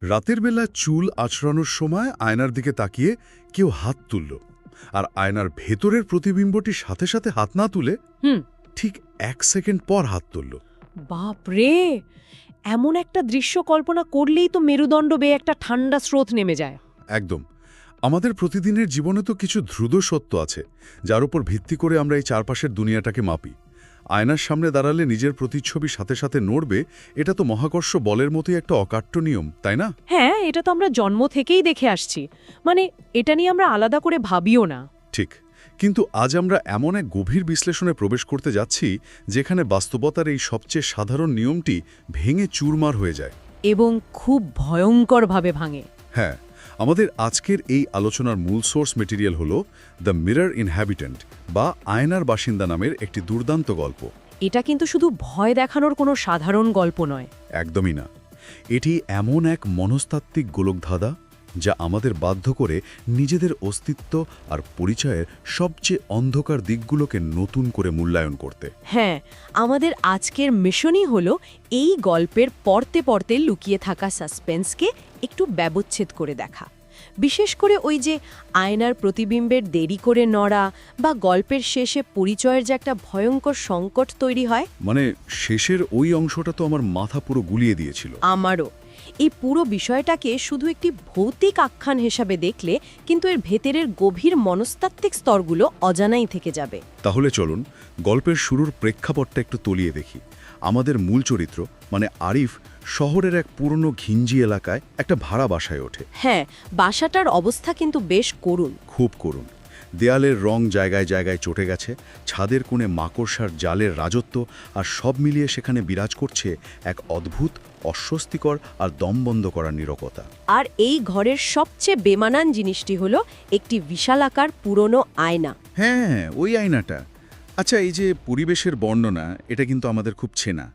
রাতের বেলা চুল আঁচড়ানোর সময় আয়নার দিকে তাকিয়ে কেউ হাত তুলল, আর আয়নার ভেতরের প্রতিবিম্বটি সাথে সাথে হাত না তুলে হুম। ঠিক 1 সেকেন্ড পর হাত তুলল। বাপ রে, এমন একটা দৃশ্য কল্পনা করলেই তো মেরুদণ্ড বেয়ে একটা ঠান্ডা স্রোত নেমে যায়। একদম। আমাদের প্রতিদিনের জীবনে তো কিছু ধ্রুব সত্য আছে, যার উপর ভিত্তি করে আমরা এই চারপাশের দুনিয়াটাকে মাপি। আয়নার সামনে দাঁড়ালে নিজের প্রতিচ্ছবি সাথে সাথে নড়বে, এটা তো মহাকর্ষ বলের মতোই একটা অকাট্য নিয়ম, তাই না? হ্যাঁ, এটা তো আমরা জন্ম থেকেই দেখে আসছি। মানে এটা নিয়ে আমরা আলাদা করে ভাবিও না। ঠিক। কিন্তু আজ আমরা এমন এক গভীর বিশ্লেষণে প্রবেশ করতে যাচ্ছি যেখানে বাস্তবতার এই সবচেয়ে সাধারণ নিয়মটি ভেঙে চুরমার হয়ে যায়। এবং খুব ভয়ঙ্করভাবে ভাঙে। হ্যাঁ, আমাদের আজকের এই আলোচনার মূল সোর্স মেটেরিয়াল হল দ্য মিরর ইনহ্যাবিট্যান্ট বা আয়নার বাসিন্দা নামের একটি দুর্দান্ত গল্প। এটা কিন্তু শুধু ভয় দেখানোর কোনো সাধারণ গল্প নয়। একদমই না। এটি এমন এক মনস্তাত্ত্বিক গোলকধাঁধা যা আমাদের বাধ্য করে নিজেদের অস্তিত্ব আর পরিচয়ের সবচেয়ে অন্ধকার দিকগুলোকে নতুন করে মূল্যায়ন করতে। হ্যাঁ, আমাদের আজকের মিশনই হলো এই গল্পের পড়তে পড়তে লুকিয়ে থাকা সাসপেন্সকে একটু ব্যবচ্ছেদ করে দেখা। বিশেষ করে ওই যে আয়নার প্রতিবিম্বের দেরি করে নড়া বা গল্পের শেষে পরিচয়ের যে একটা ভয়ঙ্কর সংকট তৈরি হয়। মানে শেষের ওই অংশটা তো আমার মাথা পুরো গুলিয়ে দিয়েছিল। আমারও। এই পুরো বিষয়টাকে শুধু একটি ভৌতিক আখ্যান হিসাবে দেখলে কিন্তু এর ভেতরের গভীর মনস্তাত্ত্বিক স্তরগুলো অজানাই থেকে যাবে। তাহলে চলুন গল্পের শুরুর প্রেক্ষাপটটা একটু তলিয়ে দেখি। আমাদের মূল চরিত্র মানে আরিফ শহরের এক পুরনো ঘিঞ্জি এলাকায় একটা ভাড়া বাসায় ওঠে। হ্যাঁ, বাসাটার অবস্থা কিন্তু বেশ করুণ। খুব করুণ। দেয়ালের রং জায়গায় জায়গায় চটে গেছে, ছাদের কোণে মাকড়সার জালের রাজত্ব, আর সব মিলিয়ে সেখানে বিরাজ করছে এক অদ্ভুত, অস্বস্তিকর আর দমবন্ধ করার নীরবতা। আর এই ঘরের সবচেয়ে বেমানান জিনিসটি হলো একটি বিশালাকার পুরনো আয়না। হ্যাঁ, ওই আয়নাটা। আচ্ছা, এই যে পরিবেশের বর্ণনা, এটা কিন্তু আমাদের খুব চেনা।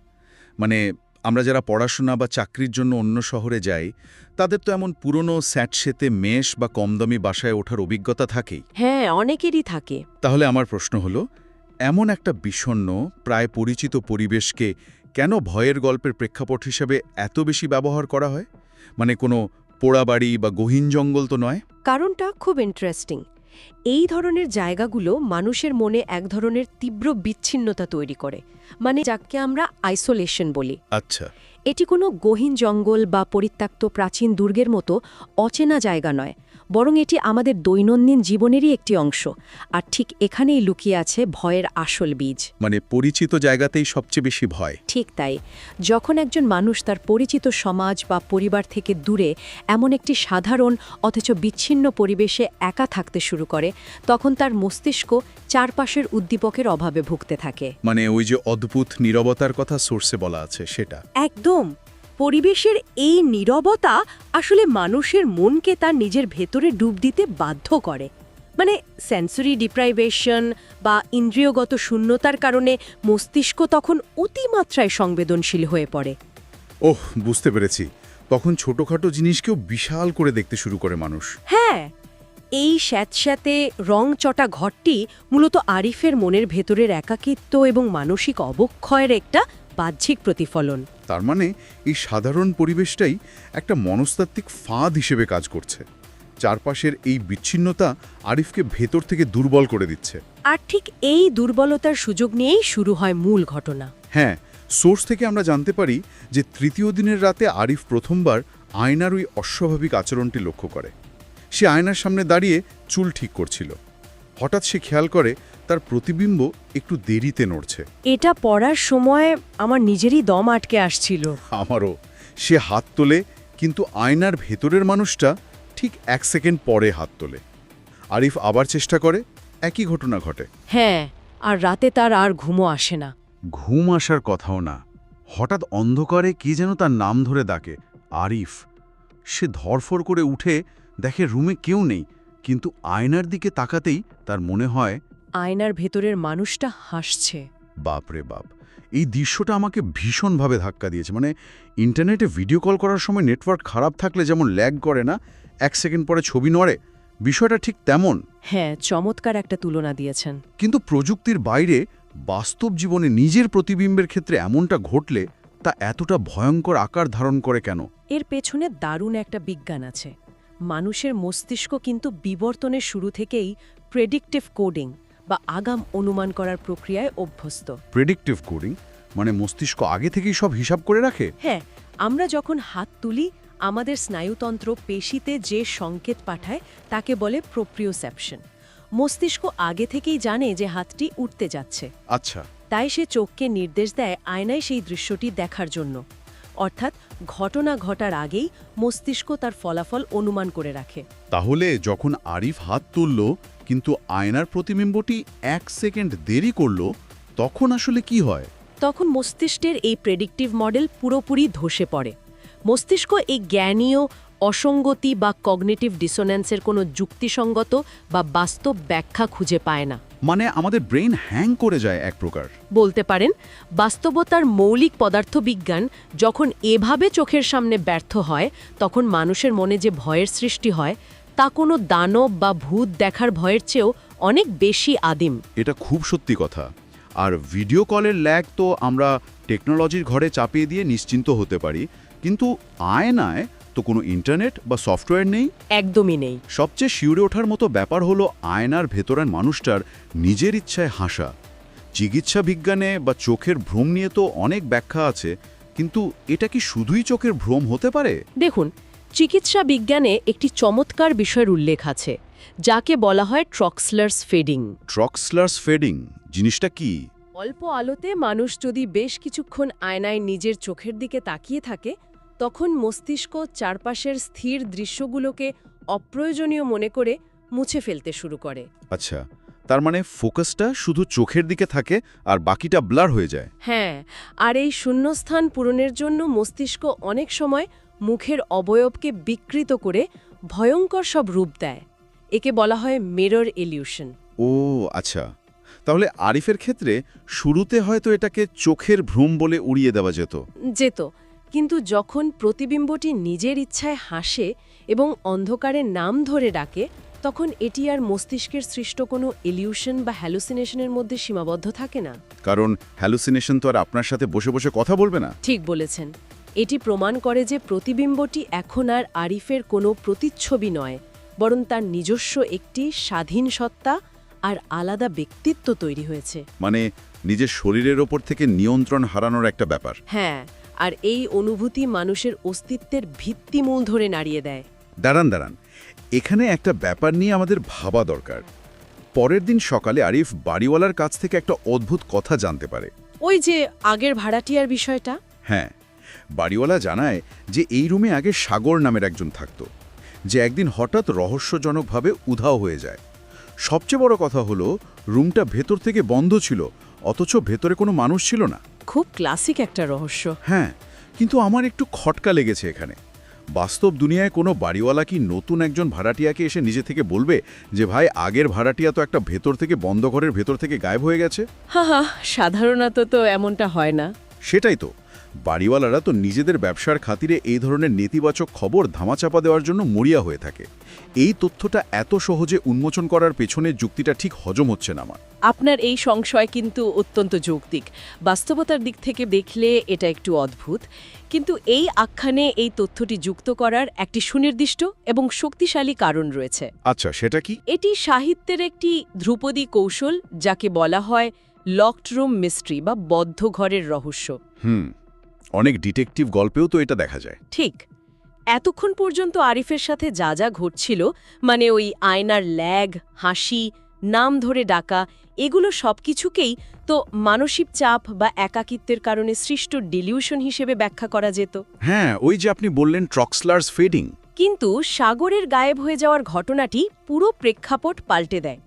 মানে আমরা যারা পড়াশোনা বা চাকরির জন্য অন্য শহরে যাই, তাদের তো এমন পুরনো স্যাঁতসেঁতে মেশ বা কমদামি বাসায় ওঠার অভিজ্ঞতা থাকেই। হ্যাঁ, অনেকেরই থাকে। তাহলে আমার প্রশ্ন হলো, এমন একটা বিষণ্ণ, প্রায় পরিচিত পরিবেশকে কেন ভয়ের গল্পের প্রেক্ষাপট হিসেবে এত বেশি ব্যবহার করা হয়? মানে কোনো পোড়াবাড়ি বা গহীন জঙ্গল তো নয়। কারণটা খুব ইন্টারেস্টিং। এই ধরনের জায়গাগুলো মানুষের মনে এক ধরনের তীব্র বিচ্ছিন্নতা তৈরি করে, মানে যাকে আমরা আইসোলেশন বলি। আচ্ছা। এটি কোনো গহীন জঙ্গল বা পরিত্যক্ত প্রাচীন দুর্গের মতো অচেনা জায়গা নয়, বরং এটি আমাদের দৈনন্দিন জীবনেরই একটি অংশ। আর ঠিক এখানেই লুকিয়ে আছে ভয়ের আসল বীজ। মানে পরিচিত জায়গাতেই সবচেয়ে বেশি ভয়। ঠিক তাই। যখন একজন মানুষ তার পরিচিত সমাজ বা পরিবার থেকে দূরে এমন একটি সাধারণ অথচ বিচ্ছিন্ন পরিবেশে একা থাকতে শুরু করে, তখন তার মস্তিষ্ক চারপাশের উদ্দীপকের অভাবে ভুগতে থাকে। মানে ওই যে অদ্ভুত নীরবতার কথা সোর্সে বলা আছে সেটা। একদম। পরিবেশের এই নীরবতা আসলে মানুষের মনকে তার নিজের ভেতরে ডুব দিতে বাধ্য করে। মানে সেন্সরি ডিপ্রাইভেশন বা ইন্দ্রিয়গত শূন্যতার কারণে মস্তিষ্ক তখন অতিমাত্রায় সংবেদনশীল হয়ে পড়ে। ওহ, বুঝতে পেরেছি। তখন ছোটখাটো জিনিসকেও বিশাল করে দেখতে শুরু করে মানুষ। হ্যাঁ, এই স্যাঁতস্যাঁতে রংচটা ঘরটি মূলত আরিফের মনের ভেতরের একাকিত্ব এবং মানসিক অবক্ষয়ের একটা বাহ্যিক প্রতিফলন। তার মানে এই সাধারণ পরিবেশটাই একটা মনস্তাত্ত্বিক ফাঁদ হিসেবে কাজ করছে। চারপাশের এই বিচ্ছিন্নতা আরিফকে ভেতর থেকে দুর্বল করে দিচ্ছে। আর ঠিক এই দুর্বলতার সুযোগ নিয়েই শুরু হয় মূল ঘটনা। হ্যাঁ, সোর্স থেকে আমরা জানতে পারি যে তৃতীয় দিনের রাতে আরিফ প্রথমবার আয়নার ওই অস্বাভাবিক আচরণটি লক্ষ্য করে। সে আয়নার সামনে দাঁড়িয়ে চুল ঠিক করছিল। হঠাৎ সে খেয়াল করে তার প্রতিবিম্ব একটু দেরিতে নড়ছে। এটা পড়ার সময় আমার নিজেরই দম আটকে আসছিল। আমারও। সে হাত তোলে, কিন্তু আয়নার ভেতরের মানুষটা ঠিক 1 সেকেন্ড পরে হাত তোলে। আরিফ আবার চেষ্টা করে, একই ঘটনা ঘটে। হ্যাঁ, আর রাতে তার আর ঘুমও আসে না। ঘুম আসার কথাও না। হঠাৎ অন্ধকারে কে যেন তার নাম ধরে ডাকে, আরিফ। সে ধরফর করে উঠে দেখে রুমে কেউ নেই, কিন্তু আয়নার দিকে তাকাতেই তার মনে হয় আয়নার ভেতরের মানুষটা হাসছে। বাপরে বাপ! এই দৃশ্যটা আমাকে ভীষণভাবে ধাক্কা দিয়েছে। মানে ইন্টারনেটে ভিডিও কল করার সময় নেটওয়ার্ক খারাপ থাকলে যেমন ল্যাগ করে না, 1 সেকেন্ড পরে ছবি নড়ে, বিষয়টা ঠিক তেমন। হ্যাঁ, চমৎকার একটা তুলনা দিয়েছেন। কিন্তু প্রযুক্তির বাইরে বাস্তব জীবনে নিজের প্রতিবিম্বের ক্ষেত্রে এমনটা ঘটলে তা এতটা ভয়ঙ্কর আকার ধারণ করে কেন? এর পেছনে দারুণ একটা বিজ্ঞান আছে। মানুষের মস্তিষ্ক কিন্তু বিবর্তনের শুরু থেকেই প্রেডিক্টিভ কোডিং বা আগাম অনুমান করার প্রক্রিয়ায় অভ্যস্ত। প্রেডিক্টিভ কোডিং মানে মস্তিষ্ক আগে থেকেই সব হিসাব করে রাখে? হ্যাঁ, আমরা যখন হাত তুলি আমাদের স্নায়ুতন্ত্র পেশিতে যে সংকেত পাঠায় তাকে বলে প্রোপ্রিওসেপশন। মস্তিষ্ক আগে থেকেই জানে যে হাতটি উঠতে যাচ্ছে। আচ্ছা, তাই সে চোখকে নির্দেশ দেয় আয়নায় সেই দৃশ্যটি দেখার জন্য। অর্থাৎ ঘটনা ঘটার আগেই মস্তিষ্ক তার ফলাফল অনুমান করে রাখে। তাহলে যখন আরিফ হাত তুলল কিন্তু আয়নার প্রতিবিম্বটি 1 সেকেন্ড দেরি করল, তখন আসলে কি হয়? তখন মস্তিষ্কের এই প্রেডিক্টিভ মডেল পুরোপুরি ধসে পড়ে। মস্তিষ্ক এই জ্ঞানীয় অসঙ্গতি বা কগনিটিভ ডিসোন্যান্সের কোনো যুক্তিসঙ্গত বা বাস্তব ব্যাখ্যা খুঁজে পায় না। মানে আমাদের ব্রেন হ্যাং করে যায় এক প্রকার। বলতে পারেন, বাস্তবতার মৌলিক পদার্থবিজ্ঞান যখন এভাবে চোখের সামনে ব্যর্থ হয়, তখন মানুষের মনে যে ভয়ের সৃষ্টি হয় তা কোনো দানব বা ভূত দেখার ভয়ের চেয়েও অনেক বেশি আদিম। এটা খুব সত্যি কথা। আর ভিডিও কলের ল্যাগ তো আমরা টেকনোলজির ঘরে চাপিয়ে দিয়ে নিশ্চিন্ত হতে পারি, কিন্তু আয়নায় তো কোনো ইন্টারনেট বা সফটওয়্যার নেই। একদমই নেই। সবচেয়ে শিউরে ওঠার মতো ব্যাপার হলো আয়নার ভেতরের মানুষটার নিজের ইচ্ছায় হাসা। চিকিৎসা বিজ্ঞানে বা চোখের ভ্রম নিয়ে তো অনেক ব্যাখ্যা আছে, কিন্তু এটা কি শুধুই চোখের ভ্রম হতে পারে? দেখুন, চিকিৎসা বিজ্ঞানে একটি চমৎকার বিষয়ের উল্লেখ আছে, যাকে বলা হয় ট্রক্সলার্স ফেডিং। ট্রক্সলার্স ফেডিং জিনিসটা কি? অল্প আলোতে মানুষ যদি বেশ কিছুক্ষণ আয়নায় নিজের চোখের দিকে তাকিয়ে থাকে, তখন মস্তিষ্ক চারপাশের স্থির দৃশ্যগুলোকে অপ্রয়োজনীয় মনে করে মুছে ফেলতে শুরু করে। আচ্ছা, তার মানে ফোকাসটা শুধু চোখের দিকে থাকে আর বাকিটা ব্লার হয়ে যায়। হ্যাঁ, আর এই শূন্যস্থান পূরণের জন্য মস্তিষ্ক অনেক সময় মুখের অবয়বকে বিকৃত করে ভয়ঙ্কর সব রূপ দেয়। একে বলা হয় মিরর ইলিউশন। ও আচ্ছা, তাহলে আরিফের ক্ষেত্রে শুরুতে হয়তো এটাকে চোখের ভ্রম বলে উড়িয়ে দেওয়া যেত, কিন্তু যখন প্রতিবিম্বটি নিজের ইচ্ছায় হাসে এবং অন্ধকারের নাম ধরে ডাকে, তখন এটি আর মস্তিষ্কের সৃষ্ট কোনো ইলিউশন বা হ্যালুসিনেশনের মধ্যে সীমাবদ্ধ থাকে না। কারণ হ্যালুসিনেশন তো আর আপনার সাথে বসে বসে কথা বলবে না। ঠিক বলেছেন। এটি প্রমাণ করে যে প্রতিবিম্বটি এখন আর আরিফের কোনো প্রতিচ্ছবি নয়, বরং তার নিজস্ব একটি স্বাধীন সত্তা আর আলাদা ব্যক্তিত্ব তৈরি হয়েছে। মানে নিজের শরীরের ওপর থেকে নিয়ন্ত্রণ হারানোর একটা ব্যাপার। হ্যাঁ, আর এই অনুভূতি মানুষের অস্তিত্বের ভিত্তিমূল ধরে নাড়িয়ে দেয়। দাঁড়ান, এখানে একটা ব্যাপার নিয়ে আমাদের ভাবা দরকার। পরের দিন সকালে আরিফ বাড়িওয়ালার কাছ থেকে একটা অদ্ভুত কথা জানতে পারে। ওই যে আগের ভাড়াটিয়ার বিষয়টা। হ্যাঁ, বাড়িওয়ালা জানায় যে এই রুমে আগে সাগর নামের একজন থাকত, যে একদিন হঠাৎ রহস্যজনকভাবে উধাও হয়ে যায়। সবচেয়ে বড় কথা হলো রুমটা ভেতর থেকে বন্ধ ছিল, অথচ ভেতরে কোনো মানুষ ছিল না। খুব ক্লাসিক একটা রহস্য। হ্যাঁ, কিন্তু আমার একটু খটকা লেগেছে এখানে। বাস্তব দুনিয়ায় কোনো বাড়িওয়ালা কি নতুন একজন ভাড়াটিয়াকে এসে নিজে থেকে বলবে যে ভাই, আগের ভাড়াটিয়া তো একটা ভেতর থেকে বন্ধ ঘরের ভেতর থেকে গায়েব হয়ে গেছে? হা, সাধারণত তো এমনটা হয় না। সেটাই তো, বাড়িওয়ালারা তো নিজেদের ব্যবসার খাতিরে এই ধরনের নেতিবাচক খবর ধামাচাপা দেওয়ার জন্য মরিয়া হয়ে থাকে। এই তথ্যটা এত সহজে উন্মোচন করার পেছনে যুক্তিটা ঠিক হজম হচ্ছে না আমার। আপনার এই সংশয় কিন্তু অত্যন্ত যৌক্তিক। বাস্তবতার দিক থেকে দেখলে এটা একটু অদ্ভুত, কিন্তু এই আখ্যানে এই তথ্যটি যুক্ত করার একটি সুনির্দিষ্ট এবং শক্তিশালী কারণ রয়েছে। আচ্ছা, সেটা কি? এটি সাহিত্যের একটি ধ্রুপদী কৌশল, যাকে বলা হয় লকড রুম মিস্ট্রি বা বদ্ধ ঘরের রহস্য। অনেক ডিটেকটিভ গল্পেও তো এটা দেখা যায়। ঠিক। এতক্ষণ পর্যন্ত আরিফের সাথে যা যা ঘটছিল, মানে ওই আয়নার ল্যাগ, হাসি, নাম ধরে ডাকা, এগুলো সবকিছুকেই তো মানসিক চাপ বা একাকিত্বের কারণে সৃষ্ট ডিলিউশন হিসেবে ব্যাখ্যা করা যেত। হ্যাঁ, ওই যে আপনি বললেন ট্রক্সলার্স ফেডিং। কিন্তু সাগরের গায়েব হয়ে যাওয়ার ঘটনাটি পুরো প্রেক্ষাপট পাল্টে দেয়।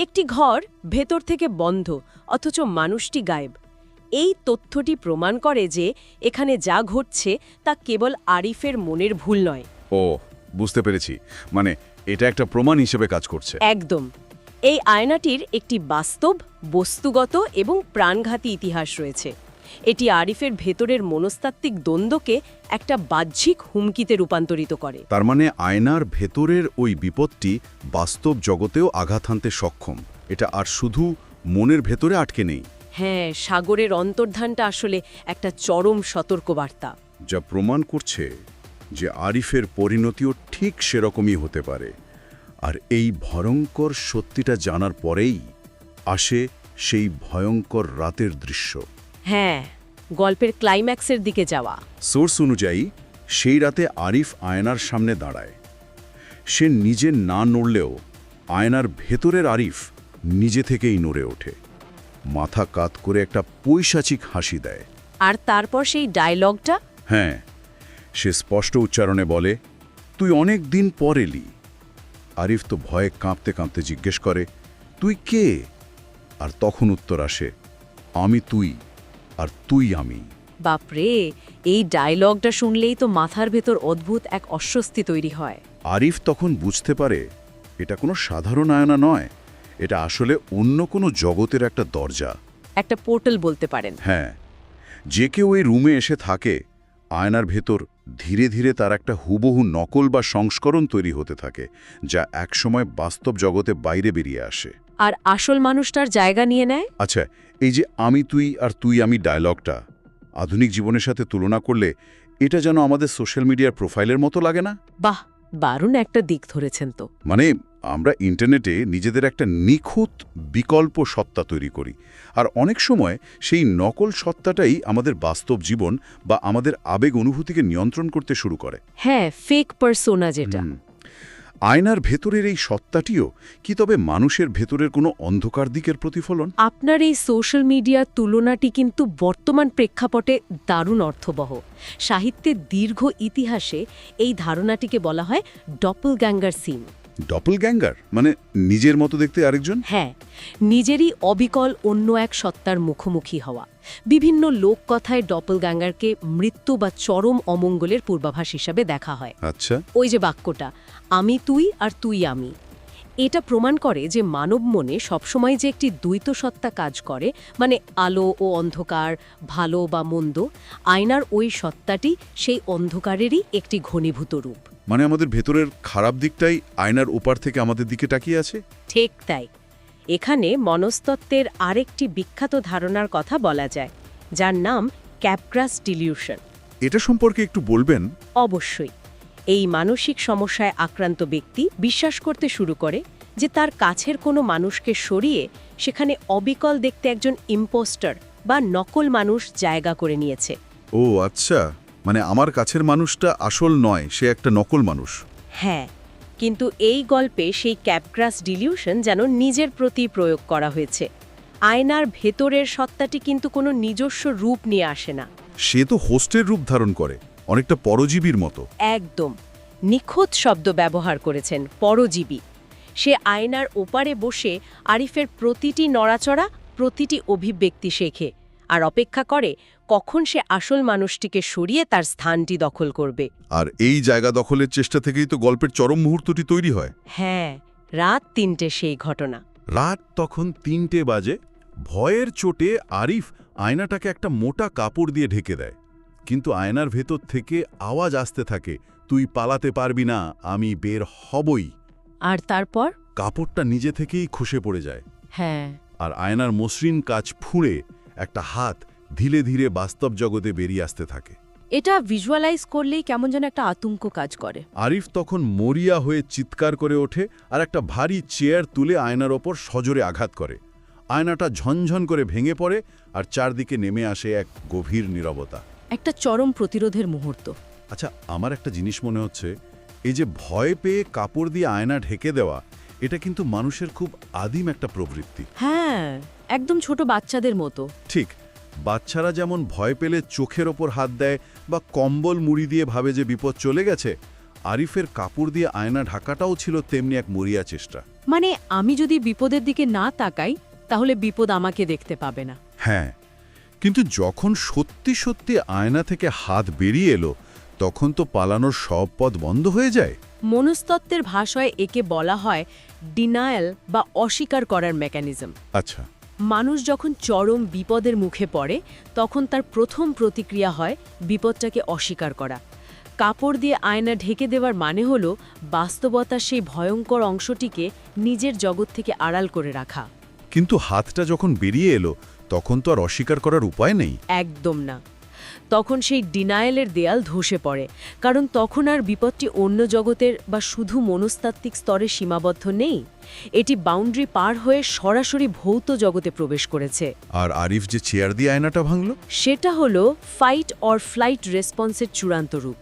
একটি ঘর ভেতর থেকে বন্ধ, অথচ মানুষটি গায়েব। এই তথ্যটি প্রমাণ করে যে এখানে যা ঘটছে তা কেবল আরিফের মনের ভুল নয়। ও, বুঝতে পেরেছি, মানে এটা একটা প্রমাণ হিসেবে কাজ করছে। একদম। এই আয়নাটির একটি বাস্তব, বস্তুগত এবং প্রাণঘাতী ইতিহাস রয়েছে। এটি আরিফের ভেতরের মনস্তাত্ত্বিক দ্বন্দ্বকে একটা বাহ্যিক হুমকিতে রূপান্তরিত করে। তার মানে আয়নার ভেতরের ওই বিপদটি বাস্তব জগতেও আঘাত হানতে সক্ষম। এটা আর শুধু মনের ভেতরে আটকে নেই। হ্যাঁ, সাগরের অন্তর্ধানটা আসলে একটা চরম সতর্কবার্তা। যা প্রমাণ করছে যে আরিফের পরিণতিও ঠিক সেরকমই হতে পারে। আর এই ভয়ঙ্কর সত্যিটা জানার পরেই আসে সেই ভয়ঙ্কর রাতের দৃশ্য। হ্যাঁ, গল্পের ক্লাইম্যাক্সের দিকে যাওয়া। সোর্স অনুযায়ী সেই রাতে আরিফ আয়নার সামনে দাঁড়ায়। সে নিজে না নড়লেও আয়নার ভেতরের আরিফ নিজে থেকেই নড়ে ওঠে, মাথা কাত করে একটা পৈশাচিক হাসি দেয়। আর তারপর সেই ডায়লগটা। হ্যাঁ, সে স্পষ্ট উচ্চারণে বলে, তুই অনেক দিন পর এলি। আরিফ তো ভয়ে কাঁপতে কাঁপতে জিজ্ঞেস করে, তুই কে? আর তখন উত্তর আসে, আমি তুই আর তুই আমি। বাপরে, এই ডায়লগটা শুনলেই তো মাথার ভেতর অদ্ভুত এক অস্বস্তি তৈরি হয়। আরিফ তখন বুঝতে পারে এটা কোনো সাধারণ আয়না নয়, এটা আসলে অন্য কোনো জগতের একটা দরজা, একটা পোর্টাল বলতে পারেন। হ্যাঁ, যে কেউ এই রুমে এসে থাকে, আয়নার ভেতর ধীরে ধীরে তার একটা হুবহু নকল বা সংস্করণ তৈরি হতে থাকে, যা একসময় বাস্তব জগতে বাইরে বেরিয়ে আসে। আর আসল মানুষটার জায়গা নিয়ে নেয়। আচ্ছা, এই যে আমি তুই আর তুই আমি ডায়লগটা আধুনিক জীবনের সাথে তুলনা করলে এটা যেন আমাদের সোশ্যাল মিডিয়ার প্রোফাইলের মতো লাগে না? বাহ, দারুণ একটা দিক ধরেছেন তো। মানে আমরা ইন্টারনেটে নিজেদের একটা নিখুঁত বিকল্প সত্তা তৈরি করি, আর অনেক সময় সেই নকল সত্তাটাই আমাদের বাস্তব জীবন বা আমাদের আবেগ অনুভূতিকে নিয়ন্ত্রণ করতে শুরু করে। হ্যাঁ, ফেক পারসোনা যেটা। আয়নার ভেতরের এই সত্তাটিও কি তবে মানুষের ভেতরের কোনো অন্ধকার দিকের প্রতিফলন? আপনার এই সোশ্যাল মিডিয়ার তুলনাটি কিন্তু বর্তমান প্রেক্ষাপটে দারুণ অর্থবহ। সাহিত্যের দীর্ঘ ইতিহাসে এই ধারণাটিকে বলা হয় ডপলগ্যাঙ্গার সিন। ডপলগ্যাঙ্গার মানে নিজের মতো দেখতে আরেকজন? হ্যাঁ, নিজেরই অবিকল অন্য এক সত্তার মুখোমুখি হওয়া। বিভিন্ন লোককথায় ডপলগ্যাঙ্গারকে মৃত্যু বা চরম অমঙ্গলের পূর্বাভাস হিসাবে দেখা হয়। আচ্ছা, ওই যে বাক্যটা, আমি তুই আর তুই আমি, এটা প্রমাণ করে যে মানব মনে সবসময় যে একটি দ্বৈত সত্তা কাজ করে, মানে আলো ও অন্ধকার, ভালো বা মন্দ। আয়নার ওই সত্তাটি সেই অন্ধকারেরই একটি ঘনীভূত রূপ। মানে আমাদের ভেতরের খারাপ দিকটাই আয়নার ওপার থেকে আমাদের দিকে তাকিয়ে আছে। ঠিক তাই। এখানে মনস্তত্ত্বের আরেকটি বিখ্যাত ধারণার কথা বলা যায়, যার নাম ক্যাপগ্রাস ডিলিউশন। এটা সম্পর্কে একটু বলবেন? অবশ্যই। এই মানসিক সমস্যায় আক্রান্ত ব্যক্তি বিশ্বাস করতে শুরু করে যে তার কাছের কোনো মানুষকে সরিয়ে সেখানে অবিকল দেখতে একজন ইম্পোস্টার বা নকল মানুষ জায়গা করে নিয়েছে। ও আচ্ছা, মানে আমার কাছের মানুষটা আসল নয়, সে একটা নকল মানুষ। হ্যাঁ, কিন্তু এই গল্পে সেই ক্যাপগ্রাস ডিলিউশন যেন নিজের প্রতি প্রয়োগ করা হয়েছে। আয়নার ভেতরের সত্তাটি কিন্তু কোনো নিজস্ব রূপ নিয়ে আসে না। সে তো হোস্টের রূপ ধারণ করে, অনেকটা পরজীবীর মতো। একদম নিখুঁত শব্দ ব্যবহার করেছেন, পরজীবী। সে আয়নার ওপারে বসে আরিফের প্রতিটি নড়াচড়া, প্রতিটি অভিব্যক্তি শেখে আর অপেক্ষা করে কখন সে আসল মানুষটিকে সরিয়ে তার স্থানটি দখল করবে। আর এই জায়গা দখলের চেষ্টা থেকেই তো গল্পের চরম মুহূর্তটি তৈরি হয়। হ্যাঁ, রাত ৩টে সেই ঘটনা। রাত তখন ৩টে বাজে। ভয়ের চোটে আরিফ আয়নাটাকে একটা মোটা কাপড় দিয়ে ঢেকে দেয়, কিন্তু আয়নার ভেতর থেকে আওয়াজ আসতে থাকে, তুই পালাতে পারবি না, আমি বের হবই। আর তারপর কাপড়টা নিজে থেকেই খসে পড়ে যায়। হ্যাঁ, আর আয়নার মসৃণ কাচ ফুঁড়ে একটা হাত ধীরে ধীরে বাস্তব জগতে বেরিয়ে আসতে থাকে। এটা ভিজুয়ালাইজ করলেই কেমন যেন একটা আতঙ্ক কাজ করে। আরিফ তখন মরিয়া হয়ে চিৎকার করে ওঠে আর একটা ভারী চেয়ার তুলে আয়নার ওপর সজোরে আঘাত করে। আয়নাটা ঝনঝন করে ভেঙে পড়ে আর চারদিকে নেমে আসে এক গভীর নীরবতা। একটা চরম প্রতিরোধের মুহূর্ত। আচ্ছা, আমার একটা জিনিস মনে হচ্ছে, এই যে ভয় পেয়ে কাপড় দিয়ে আয়না ঢেকে দেওয়া, এটা কিন্তু মানুষের খুব আদিম একটা প্রবৃত্তি। হ্যাঁ, একদম ছোট বাচ্চাদের মতো। ঠিক, বাচ্চারা যেমন ভয় পেলে চোখের ওপর হাত দেয় বা কম্বল মুড়ি দিয়ে ভাবে যে বিপদ চলে গেছে, আরিফের কাপড় দিয়ে আয়না ঢাকাটাও ছিল তেমনি এক মরিয়া চেষ্টা। মানে আমি যদি বিপদের দিকে না তাকাই তাহলে বিপদ আমাকে দেখতে পাবে না। হ্যাঁ, কিন্তু যখন সত্যি সত্যি আয়না থেকে হাত বেরিয়ে এলো, তখন তো পালানোর সব পথ বন্ধ হয়ে যায়। মনস্তত্ত্বের ভাষায় একে বলা হয় ডিনায়াল বা অস্বীকার করার মেকানিজম। আচ্ছা, মানুষ যখন চরম বিপদের মুখে পড়ে তখন তার প্রথম প্রতিক্রিয়া হয় বিপদটাকে অস্বীকার করা। কাপড় দিয়ে আয়না ঢেকে দেওয়ার মানে হলো বাস্তবতার সেই ভয়ঙ্কর অংশটিকে নিজের জগৎ থেকে আড়াল করে রাখা। কিন্তু হাতটা যখন বেরিয়ে এলো, তখন তো আর অস্বীকার করার উপায় নেই। একদম না। তখন সেই ডিনায়েলের দেয়াল ধসে পড়ে, কারণ তখন আর বিপদটি অন্য জগতের বা শুধু মনস্তাত্ত্বিক স্তরে সীমাবদ্ধ নেই। এটি বাউন্ডারি পার হয়ে সরাসরি ভৌত জগতে প্রবেশ করেছে। আর আরিফ যে চেয়ার দিয়ে আয়নাটা ভাঙল, সেটা হলো ফাইট অর ফ্লাইট রেসপন্সের চূড়ান্ত রূপ।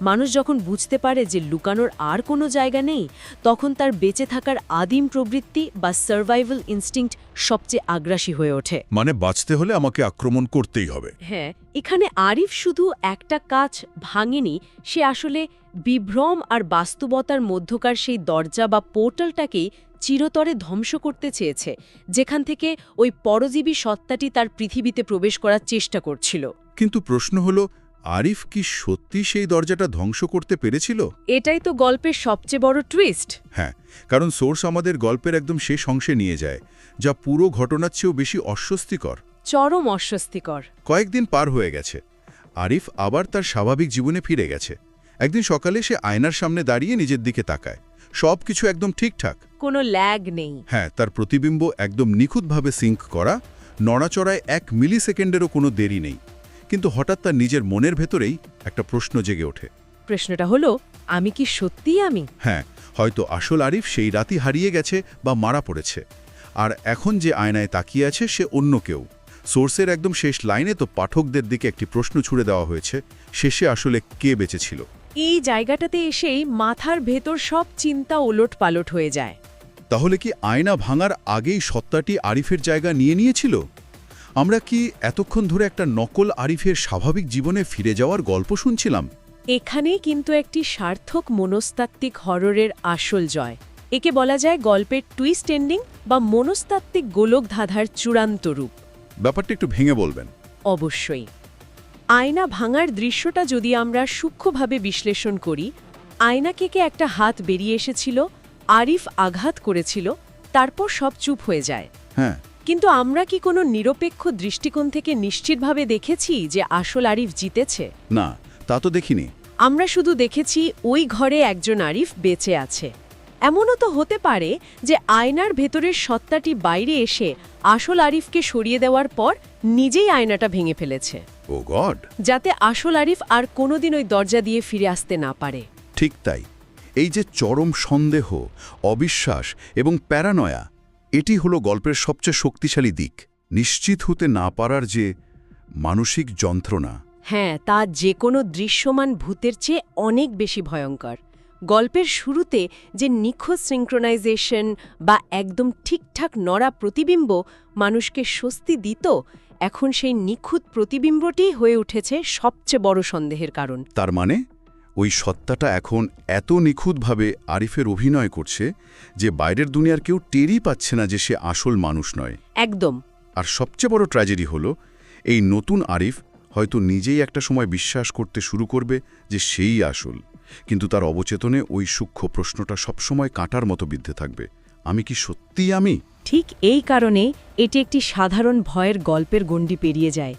মানুষ যখন বুঝতে পারে যে লুকানোর আর কোনো জায়গা নেই, তখন তার বেঁচে থাকার আদিম প্রবৃত্তি বা সার্ভাইভাল ইনস্টিংক্ট সবচেয়ে আগ্রাসী হয়ে ওঠে। মানে বাঁচতে হলে আমাকে আক্রমণ করতেই হবে। হ্যাঁ, এখানে আরিফ শুধু একটা কাজ ভাঙেনি, সে আসলে বিভ্রম আর বাস্তবতার মধ্যকার সেই দরজা বা পোর্টালটাকেই চিরতরে ধ্বংস করতে চেয়েছে, যেখান থেকে ওই পরজীবী সত্তাটি তার পৃথিবীতে প্রবেশ করার চেষ্টা করছিল। কিন্তু প্রশ্ন হলো, আরিফ কি সত্যি সেই দরজাটা ধ্বংস করতে পেরেছিল? এটাই তো গল্পের সবচেয়ে বড় টুইস্ট। হ্যাঁ, কারণ সোর্স আমাদের গল্পের একদম শেষ অংশে নিয়ে যায়, যা পুরো ঘটনার চেয়েও বেশি অস্বস্তিকর। চরম অস্বস্তিকর। কয়েকদিন পার হয়ে গেছে, আরিফ আবার তার স্বাভাবিক জীবনে ফিরে গেছে। একদিন সকালে সে আয়নার সামনে দাঁড়িয়ে নিজের দিকে তাকায়। সব কিছু একদম ঠিকঠাক, কোনো ল্যাগ নেই। হ্যাঁ, তার প্রতিবিম্ব একদম নিখুঁতভাবে সিঙ্ক করা, নড়াচড়ায় 1 মিলি সেকেন্ডেরও কোনো দেরি নেই। কিন্তু হঠাৎ তার নিজের মনের ভেতরেই একটা প্রশ্ন জেগে ওঠে। প্রশ্নটা হলো, আমি কি সত্যিই আমি? হ্যাঁ, হয়তো আসল আরিফ সেই রাতই হারিয়ে গেছে বা মারা পড়েছে, আর এখন যে আয়নায় তাকিয়ে আছে সে অন্য কেউ। সোর্সের একদম শেষ লাইনে তো পাঠকদের দিকে একটি প্রশ্ন ছুড়ে দেওয়া হয়েছে, শেষে আসলে কে বেঁচেছিল। এই জায়গাটাতে এসেই মাথার ভেতর সব চিন্তা ওলটপালট হয়ে যায়। তাহলে কি আয়না ভাঙার আগেই সত্তাটি আরিফের জায়গা নিয়ে নিয়েছিল? আমরা কি এতক্ষণ ধরে একটা নকল আরিফের স্বাভাবিক জীবনে ফিরে যাওয়ার গল্প শুনছিলাম? এখানেই কিন্তু একটি সার্থক মনস্তাত্ত্বিক হররের আসল জয়। একে বলা যায় গল্পের টুইস্ট এন্ডিং বা মনস্তাত্ত্বিক গোলক ধাঁধার চূড়ান্ত রূপ। ব্যাপারটা একটু ভেঙে বলবেন। অবশ্যই। আয়না ভাঙার দৃশ্যটা যদি আমরা সূক্ষ্মভাবে বিশ্লেষণ করি, আয়না থেকে একটা হাত বেরিয়ে এসেছিল, আরিফ আঘাত করেছিল, তারপর সব চুপ হয়ে যায়। হ্যাঁ, কিন্তু আমরা কি কোনো নিরপেক্ষ দৃষ্টিকোণ থেকে নিশ্চিতভাবে দেখেছি যে আসল আরিফ জিতেছে? না, তা তো দেখিনি। আমরা শুধু দেখেছি ওই ঘরে একজন আরিফ বেঁচে আছে। এমনও তো হতে পারে যে আয়নার ভেতরের সত্তাটি বাইরে এসে আসল আরিফকে সরিয়ে দেওয়ার পর নিজেই আয়নাটা ভেঙে ফেলেছে, ও গড! যাতে আসল আরিফ আর কোনোদিন ওই দরজা দিয়ে ফিরে আসতে না পারে। ঠিক তাই। এই যে চরম সন্দেহ, অবিশ্বাস এবং প্যারানয়া, এটি হলো গল্পের সবচেয়ে শক্তিশালী দিক। নিশ্চিত হতে না পারার যে মানসিক যন্ত্রণা। হ্যাঁ, তা যে কোনো দৃশ্যমান ভূতের চেয়ে অনেক বেশি ভয়ঙ্কর। গল্পের শুরুতে যে নিখুঁত সিঙ্ক্রোনাইজেশন বা একদম ঠিকঠাক নড়া প্রতিবিম্ব মানুষকে স্বস্তি দিত, এখন সেই নিখুঁত প্রতিবিম্বটিই হয়ে উঠেছে সবচেয়ে বড় সন্দেহের কারণ। তার মানে ওই সত্তাটা এখন এত নিখুঁতভাবে আরিফের অভিনয় করছে যে বাইরের দুনিয়ার কেউ টেরই পাচ্ছে না যে সে আসল মানুষ নয়। একদম। আর সবচেয়ে বড় ট্র্যাজেডি হলো, এই নতুন আরিফ হয়তো নিজেই একটা সময় বিশ্বাস করতে শুরু করবে যে সেই আসল, কিন্তু তার অবচেতনে ওই সূক্ষ্ম প্রশ্নটা সবসময় কাঁটার মতো বিদ্ধে থাকবে, আমি কি সত্যিই আমি? ঠিক এই কারণে এটি একটি সাধারণ ভয়ের গল্পের গণ্ডি পেরিয়ে যায়।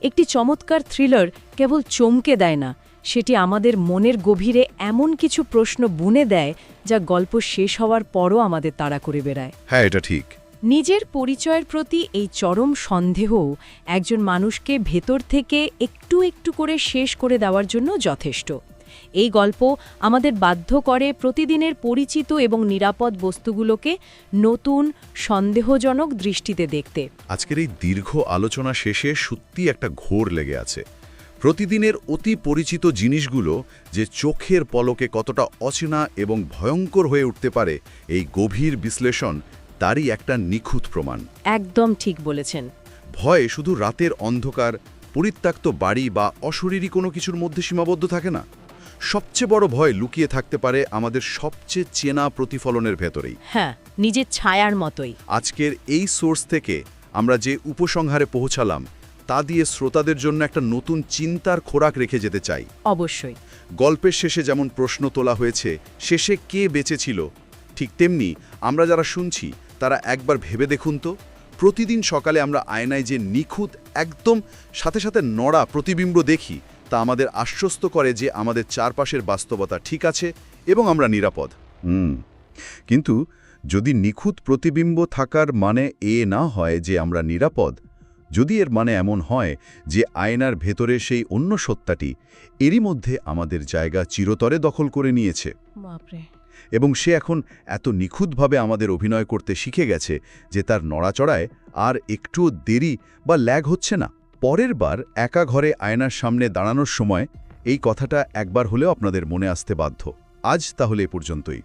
একটি চমৎকার থ্রিলার কেবল চমকে দেয় না, সেটি আমাদের মনের গভীরে এমন কিছু প্রশ্ন বুনে দেয় যা গল্প শেষ হওয়ার পরও আমাদের তাড়া করে বেড়ায়। হ্যাঁ, এটা ঠিক। নিজের পরিচয়ের প্রতি এই চরম সন্দেহ একজন মানুষকে ভেতর থেকে একটু একটু করে শেষ করে দেওয়ার জন্য যথেষ্ট। এই গল্প আমাদের বাধ্য করে প্রতিদিনের পরিচিত এবং নিরাপদ বস্তুগুলোকে নতুন সন্দেহজনক দৃষ্টিতে দেখতে। আজকের এই দীর্ঘ আলোচনা শেষে সত্যি একটা ঘোর লেগে আছে। প্রতিদিনের অতি পরিচিত জিনিসগুলো যে চোখের পলকে কতটা অচেনা এবং ভয়ঙ্কর হয়ে উঠতে পারে, এই গভীর বিশ্লেষণ তারই একটা নিখুঁত প্রমাণ। একদম ঠিক বলেছেন। ভয় শুধু রাতের অন্ধকার, পরিত্যক্ত বাড়ি বা অশরীরী কোনো কিছুর মধ্যে সীমাবদ্ধ থাকে না। সবচেয়ে বড় ভয় লুকিয়ে থাকতে পারে আমাদের সবচেয়ে চেনা প্রতিফলনের ভেতরেই। হ্যাঁ, নিজের ছায়ার মতোই। আজকের এই সোর্স থেকে আমরা যে উপসংহারে পৌঁছালাম, তা দিয়ে শ্রোতাদের জন্য একটা নতুন চিন্তার খোরাক রেখে যেতে চাই। অবশ্যই। গল্পের শেষে যেমন প্রশ্ন তোলা হয়েছে, শেষে কে বেঁচে ছিল, ঠিক তেমনি আমরা যারা শুনছি তারা একবার ভেবে দেখুন তো, প্রতিদিন সকালে আমরা আয়নায় যে নিখুঁত একদম সাথে সাথে নড়া প্রতিবিম্ব দেখি, তা আমাদের আশ্বস্ত করে যে আমাদের চারপাশের বাস্তবতা ঠিক আছে এবং আমরা নিরাপদ। কিন্তু যদি নিখুঁত প্রতিবিম্ব থাকার মানে এ না হয় যে আমরা নিরাপদ, যদি এর মানে এমন হয় যে আয়নার ভেতরে সেই অন্য সত্তাটি এরই মধ্যে আমাদের জায়গা চিরতরে দখল করে নিয়েছে বাপরে। এবং সে এখন এত নিখুঁতভাবে আমাদের অভিনয় করতে শিখে গেছে যে তার নড়াচড়ায় আর একটুও দেরি বা ল্যাগ হচ্ছে না। পরের বার একা ঘরে আয়নার সামনে দাঁড়ানোর সময় এই কথাটা একবার হলেও আপনাদের মনে আসতে বাধ্য। আজ তাহলে এ পর্যন্তই।